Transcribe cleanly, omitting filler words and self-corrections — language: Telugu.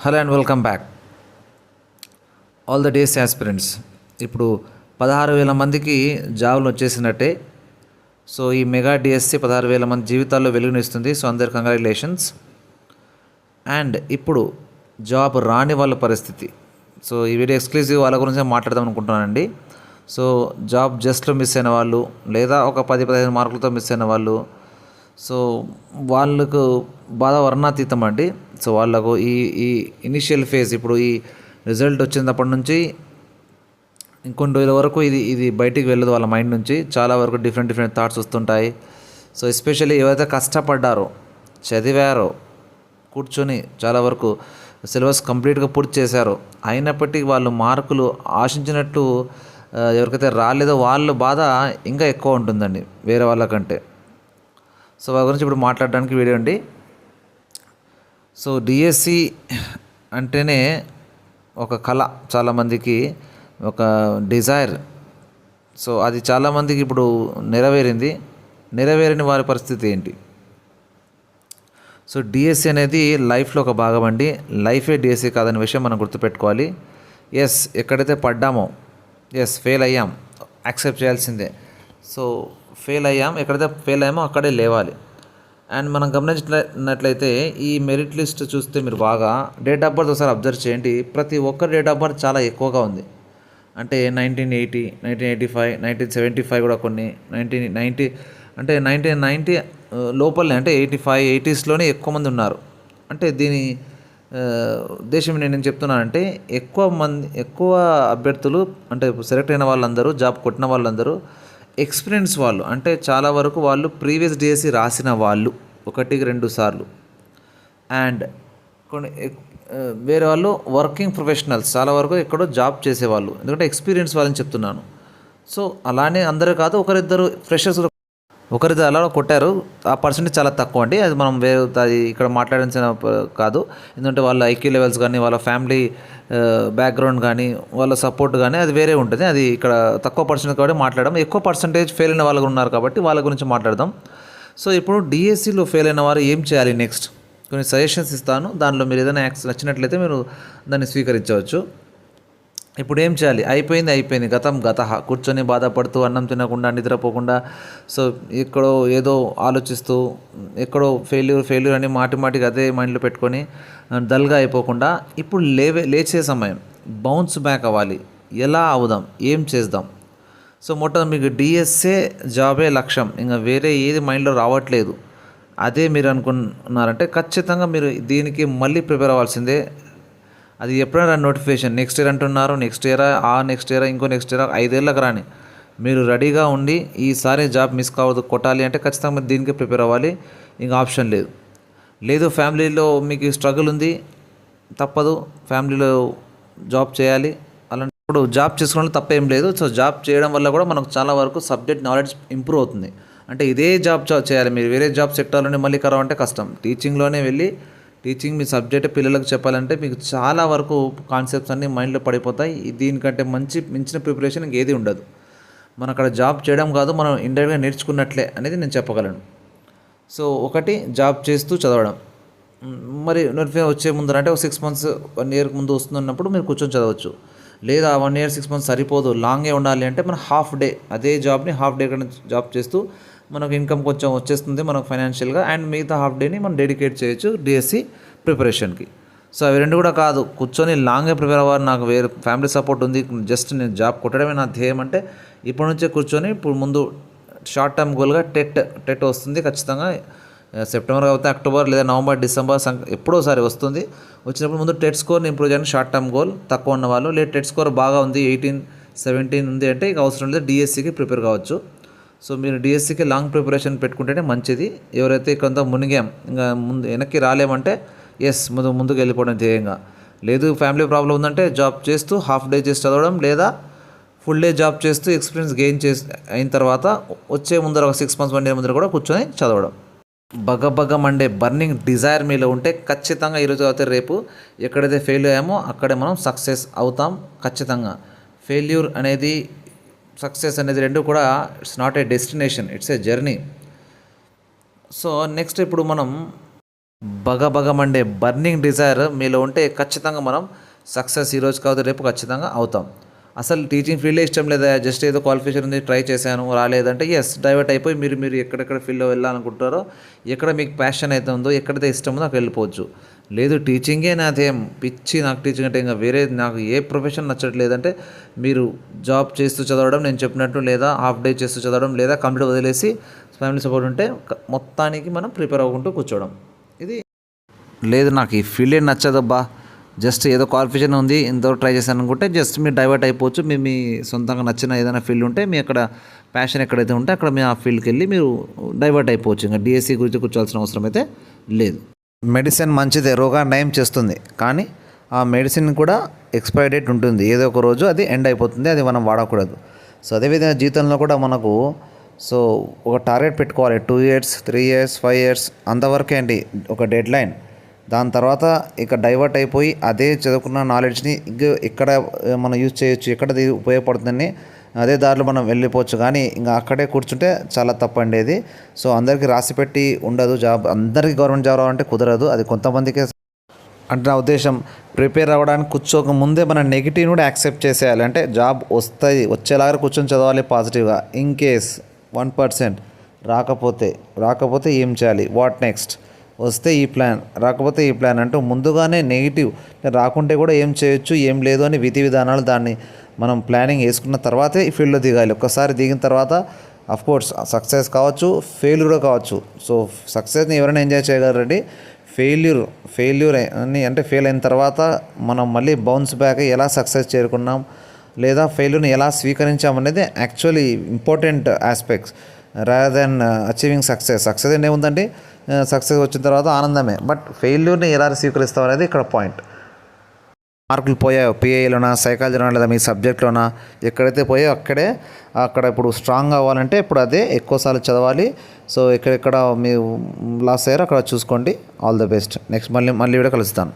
Hello and welcome back all the days aspirants. ఇప్పుడు 16,000 మందికి జాబులు వచ్చేసినట్టే. సో ఈ మెగా డిఎస్సి 16,000 మంది జీవితాల్లో వెలుగునిస్తుంది. సో అందరి కంగ్రాచులేషన్స్. అండ్ ఇప్పుడు జాబ్ రాని వాళ్ళ పరిస్థితి. సో ఈ వీడియో ఎక్స్క్లూజివ్ వాళ్ళ గురించి మాట్లాడదాం అనుకుంటున్నానండి. సో జాబ్ జస్ట్లో మిస్ అయిన వాళ్ళు, లేదా ఒక 10-15 మార్కులతో మిస్ అయిన వాళ్ళు, సో వాళ్ళకు బాధ వర్ణాతీతం అండి. సో వాళ్ళకు ఈ ఈ ఇనిషియల్ ఫేజ్, ఇప్పుడు ఈ రిజల్ట్ వచ్చినప్పటి నుంచి ఇంకొన్ని రోజుల వరకు ఇది బయటికి వెళ్ళదు వాళ్ళ మైండ్ నుంచి. చాలా వరకు డిఫరెంట్ థాట్స్ వస్తుంటాయి. సో ఎస్పెషల్లీ ఎవరైతే కష్టపడ్డారో, చదివారో, కూర్చొని చాలా వరకు సిలబస్ కంప్లీట్గా పూర్తి చేశారో, అయినప్పటికీ వాళ్ళు మార్కులు ఆశించినట్టు ఎవరికైతే రాలేదో వాళ్ళ బాధ ఇంకా ఎక్కువ ఉంటుందండి వేరే వాళ్ళకంటే. సో వాళ్ళ గురించి ఇప్పుడు మాట్లాడడానికి వీడియో అండి. సో డిఎస్సి అంటేనే ఒక కళ, చాలామందికి ఒక డిజైర్. సో అది చాలామందికి ఇప్పుడు నెరవేరిన వారి పరిస్థితి ఏంటి? సో డిఎస్సి అనేది లైఫ్లో ఒక భాగం అండి. లైఫే డిఎస్సి కాదనే విషయం మనం గుర్తుపెట్టుకోవాలి. ఎస్, ఎక్కడైతే పడ్డామో, ఎస్ ఫెయిల్ అయ్యాం, యాక్సెప్ట్ చేయాల్సిందే. సో ఎక్కడైతే ఫెయిల్ అయ్యామో అక్కడే లేవాలి. అండ్ మనం గమనించినట్లయితే ఈ మెరిట్ లిస్ట్ చూస్తే మీరు బాగా డేట్ ఆఫ్ బర్త్ ఒకసారి అబ్జర్వ్ చేయండి. ప్రతి ఒక్కరి డేట్ ఆఫ్ బర్త్ చాలా ఎక్కువగా ఉంది. అంటే 1980, 1985, 1975 కూడా కొన్ని 1990, అంటే 1990 లోపలనే, అంటే 85, 80స్లోనే ఎక్కువ మంది ఉన్నారు. అంటే దీని ఉద్దేశం నేను చెప్తున్నానంటే ఎక్కువ అభ్యర్థులు, అంటే సెలెక్ట్ అయిన వాళ్ళందరూ, జాబ్ కొట్టిన వాళ్ళందరూ ఎక్స్పీరియన్స్ వాళ్ళు. అంటే చాలా వరకు వాళ్ళు ప్రీవియస్ డిఎస్సి రాసిన వాళ్ళు 1-2 సార్లు. అండ్ కొన్ని వేరే వాళ్ళు వర్కింగ్ ప్రొఫెషనల్స్, చాలా వరకు ఎక్కడో జాబ్ చేసేవాళ్ళు. ఎందుకంటే ఎక్స్పీరియన్స్ వాళ్ళని చెప్తున్నాను. సో అలానే అందరూ కాదు, ఒకరిద్దరు ఫ్రెషర్స్ అలా కొట్టారు. ఆ పర్సెంటేజ్ చాలా తక్కువ అండి. అది మనం అది ఇక్కడ మాట్లాడాల్సిన కాదు. ఎందుకంటే వాళ్ళ ఐక్యూ లెవెల్స్ కానీ, వాళ్ళ ఫ్యామిలీ బ్యాక్గ్రౌండ్ కానీ, వాళ్ళ సపోర్ట్ కానీ అది వేరే ఉంటుంది. అది ఇక్కడ తక్కువ పర్సెంటేజ్ కాబట్టి మాట్లాడడం. ఎక్కువ పర్సెంటేజ్ ఫెయిల్ అయిన వాళ్ళు ఉన్నారు కాబట్టి వాళ్ళ గురించి మాట్లాడదాం. సో ఇప్పుడు డిఎస్సిలో ఫెయిల్ అయిన వారు ఏం చేయాలి నెక్స్ట్? కొన్ని సజెషన్స్ ఇస్తాను. దానిలో మీరు ఏదైనా నచ్చినట్లయితే మీరు దాన్ని స్వీకరించవచ్చు. ఇప్పుడు ఏం చేయాలి? అయిపోయింది, గతం గతః. కూర్చొని బాధపడుతూ, అన్నం తినకుండా, నిద్రపోకుండా, సో ఎక్కడో ఏదో ఆలోచిస్తూ, ఎక్కడో ఫెయిల్యూర్ అని మాటికి అదే మైండ్లో పెట్టుకొని డల్గా అయిపోకుండా, ఇప్పుడు లేచే సమయం, బౌన్స్ బ్యాక్ అవ్వాలి. ఎలా అవుదాం, ఏం చేద్దాం? సో మొత్తం మీకు డిఎస్ఏ జాబే లక్ష్యం, ఇంకా వేరే ఏది మైండ్లో రావట్లేదు, అదే మీరు అనుకున్నారంటే ఖచ్చితంగా మీరు దీనికి మళ్ళీ ప్రిపేర్ అవ్వాల్సిందే. అది ఎప్పుడైనా నోటిఫికేషన్ నెక్స్ట్ ఇయర్ అంటున్నారు, నెక్స్ట్ ఇయర్, ఇంకో నెక్స్ట్ ఇయర్, 5 ఏళ్ళకి రాని మీరు రెడీగా ఉండి ఈసారి జాబ్ మిస్ కావద్దు, కొట్టాలి అంటే ఖచ్చితంగా మీరు దీనికి ప్రిపేర్ అవ్వాలి. ఇంకా ఆప్షన్ లేదు. ఫ్యామిలీలో మీకు స్ట్రగుల్ ఉంది, తప్పదు, ఫ్యామిలీలో జాబ్ చేయాలి. అలాంటప్పుడు జాబ్ చేసుకోవడం తప్పేం లేదు. సో జాబ్ చేయడం వల్ల కూడా మనకు చాలా వరకు సబ్జెక్ట్ నాలెడ్జ్ ఇంప్రూవ్ అవుతుంది. అంటే ఇదే జాబ్ చేయాలి, మీరు వేరే జాబ్ సెక్టార్లోనే మళ్ళీ కరావంటే కష్టం. టీచింగ్లోనే వెళ్ళి టీచింగ్ మీ సబ్జెక్ట్ పిల్లలకు చెప్పాలంటే మీకు చాలా వరకు కాన్సెప్ట్స్ అన్నీ మైండ్లో పడిపోతాయి. దీనికంటే మించిన ప్రిపరేషన్ ఇంకేది ఉండదు. మనం అక్కడ జాబ్ చేయడం కాదు, మనం ఇండైరెక్ట్గా నేర్చుకున్నట్లే అనేది నేను చెప్పగలను. సో ఒకటి, జాబ్ చేస్తూ చదవడం. మరి నోటిఫికేషన్ వచ్చే ముందర, అంటే ఒక 6 months 1 year ముందు వస్తున్నప్పుడు మీరు కూర్చొని చదవచ్చు. లేదా 1 year 6 months సరిపోదు, లాంగే ఉండాలి అంటే మనం హాఫ్ డే అదే జాబ్ని హాఫ్ డే కన్నా జాబ్ చేస్తూ మనకు ఇన్కమ్ కొంచెం వచ్చేస్తుంది మనకు ఫైనాన్షియల్గా. అండ్ మిగతా హాఫ్ డేని మనం డెడికేట్ చేయొచ్చు డిఎస్సి ప్రిపరేషన్కి. సో అవి రెండు కూడా కాదు, కూర్చొని లాంగే ప్రిపేర్ అవ్వాలి, నాకు వేరే ఫ్యామిలీ సపోర్ట్ ఉంది, జస్ట్ నేను జాబ్ కొట్టడమే నా ధ్యేయం అంటే ఇప్పటి నుంచే కూర్చొని ఇప్పుడు ముందు షార్ట్ టర్మ్ గోల్గా టెట్ వస్తుంది ఖచ్చితంగా. సెప్టెంబర్ కాకపోతే అక్టోబర్ లేదా నవంబర్, డిసెంబర్ ఎప్పుడోసారి వస్తుంది. వచ్చినప్పుడు ముందు టెట్ స్కోర్ని ఇంప్రూవ్ చేయడానికి షార్ట్ టర్మ్ గోల్. తక్కువ ఉన్న వాళ్ళు, లేదా టెట్ స్కోర్ బాగా ఉంది, 18, 17 ఉంది అంటే ఇక అవసరం లేదు, డిఎస్సికి ప్రిపేర్ కావచ్చు. సో మీరు డిఎస్సికి లాంగ్ ప్రిపరేషన్ పెట్టుకుంటేనే మంచిది. ఎవరైతే కొంత మునిగాం, ఇంకా వెనక్కి రాలేమంటే ఎస్ ముందుకు వెళ్ళిపోవడం ధ్యేయంగా. లేదు ఫ్యామిలీ ప్రాబ్లం ఉందంటే జాబ్ చేస్తూ హాఫ్ డే చేసి చదవడం, లేదా ఫుల్ డే జాబ్ చేస్తూ ఎక్స్పీరియన్స్ గెయిన్ అయిన తర్వాత వచ్చే ముందర ఒక 6 months 1 year ముందర కూడా కూర్చొని చదవడం. మండే బర్నింగ్ డిజైర్ మీలో ఉంటే ఖచ్చితంగా ఈరోజు అయితే రేపు ఎక్కడైతే ఫెయిల్ అయ్యామో అక్కడే మనం సక్సెస్ అవుతాం ఖచ్చితంగా. ఫెయిల్యూర్ అనేది, సక్సెస్ అనేది రెండు కూడా it's not a destination, it's a journey. So next ఇప్పుడు మనం బగబగమండే బర్నింగ్ డిజైర్ మీలో ఉంటే ఖచ్చితంగా మనం సక్సెస్ ఈరోజు కాదు రేపు ఖచ్చితంగా అవుతాం. అసలు టీచింగ్ ఫీల్డే ఇష్టం లేదా, జస్ట్ ఏదో క్వాలిఫికేషన్ ఉంది ట్రై చేశాను రాలేదంటే ఎస్ డైవర్ట్ అయిపోయి మీరు ఎక్కడెక్కడ ఫీల్డ్లో వెళ్ళాలనుకుంటారో, ఎక్కడ మీకు ప్యాషన్ అయితే ఉందో, ఎక్కడైతే ఇష్టం ఉందో అక్కడ వెళ్ళిపోవచ్చు. లేదు టీచింగే నాదేం పిచ్చి, నాకు టీచింగ్ అంటే ఇంకా వేరే నాకు ఏ ప్రొఫెషన్ నచ్చట్లేదంటే మీరు జాబ్ చేస్తూ చదవడం నేను చెప్పినట్టు, లేదా హాఫ్ డే చేస్తూ చదవడం, లేదా కంప్లీట్ వదిలేసి ఫ్యామిలీ సపోర్ట్ ఉంటే మొత్తానికి మనం ప్రిపేర్ అవ్వకుంటూ కూర్చోవడం. ఇది లేదు నాకు ఈ ఫీల్డే నచ్చదబ్బా, జస్ట్ ఏదో క్వాలిఫికేషన్ ఉంది ఇంతవరకు ట్రై చేశాను అనుకుంటే జస్ట్ మీరు డైవర్ట్ అయిపోవచ్చు. మీ సొంతంగా నచ్చిన ఏదైనా ఫీల్డ్ ఉంటే మీ అక్కడ ప్యాషన్ ఎక్కడైతే ఉంటే అక్కడ మీ ఆ ఫీల్డ్కి వెళ్ళి మీరు డైవర్ట్ అయిపోవచ్చు. ఇంకా డిఎస్సి గురించి కూర్చోవాల్సిన అవసరం అయితే లేదు. మెడిసిన్ మంచిదే, రోగాన్ని నయం చేస్తుంది, కానీ ఆ మెడిసిన్ కూడా ఎక్స్పైరీ డేట్ ఉంటుంది. ఏదో ఒక రోజు అది ఎండ్ అయిపోతుంది, అది మనం వాడకూడదు. సో అదేవిధంగా జీవితంలో కూడా మనకు ఒక టార్గెట్ పెట్టుకోవాలి. 2 years 3 years 5 years అంతవరకే అండి ఒక డెడ్ లైన్. దాని తర్వాత ఇక డైవర్ట్ అయిపోయి అదే చదువుకున్న నాలెడ్జ్ని ఇక్కడ మనం యూజ్ చేయొచ్చు, ఎక్కడ ఉపయోగపడుతుందని అదే దారిలో మనం వెళ్ళిపోవచ్చు. కానీ ఇంకా అక్కడే కూర్చుంటే చాలా తప్పండి అది. సో అందరికీ రాసిపెట్టి ఉండదు జాబ్, అందరికీ గవర్నమెంట్ జాబ్ రావాలంటే కుదరదు. అది కొంతమందికే. అంటే నా ఉద్దేశం ప్రిపేర్ అవ్వడానికి కూర్చోక ముందే మన నెగిటివ్ కూడా యాక్సెప్ట్ చేసేయాలి. అంటే జాబ్ వచ్చేలాగా కూర్చొని చదవాలి పాజిటివ్గా. ఇన్ కేస్ 1% రాకపోతే ఏం చేయాలి, వాట్ నెక్స్ట్, వస్తే ఈ ప్లాన్, రాకపోతే ఈ ప్లాన్ అంటూ ముందుగానే నెగిటివ్ రాకుంటే కూడా ఏం చేయొచ్చు ఏం లేదు అని విధి విధానాలు దాన్ని మనం ప్లానింగ్ వేసుకున్న తర్వాతే ఈ ఫీల్డ్లో దిగాలి. ఒక్కసారి దిగిన తర్వాత అఫ్కోర్స్ సక్సెస్ కావచ్చు, ఫెయిల్యూర్ కూడా కావచ్చు. సో సక్సెస్ని ఎవరైనా ఎంజాయ్ చేయగలరండి. ఫెయిల్యూర్ అని అంటే ఫెయిల్ అయిన తర్వాత మనం మళ్ళీ బౌన్స్ బ్యాక్ ఎలా సక్సెస్ చేరుకున్నాం, లేదా ఫెయిల్యూర్ని ఎలా స్వీకరించామనేది actually important aspects rather than achieving success ఏముందండి, సక్సెస్ వచ్చిన తర్వాత ఆనందమే, బట్ ఫెయిల్యూర్ని ఎలా స్వీకరిస్తాం అనేది ఇక్కడ పాయింట్. మార్కులు పోయాయో పిఏలోనా, సైకాలజీలోనా, లేదా మీ సబ్జెక్ట్లోనా, ఎక్కడైతే పోయాయో అక్కడ ఇప్పుడు స్ట్రాంగ్ అవ్వాలంటే ఇప్పుడు అదే ఎక్కువసార్లు చదవాలి. సో ఎక్కడెక్కడ మీరు లాస్ అయ్యారో అక్కడ చూసుకోండి. All the best. నెక్స్ట్ మళ్ళీ వీడియో కలుస్తాను.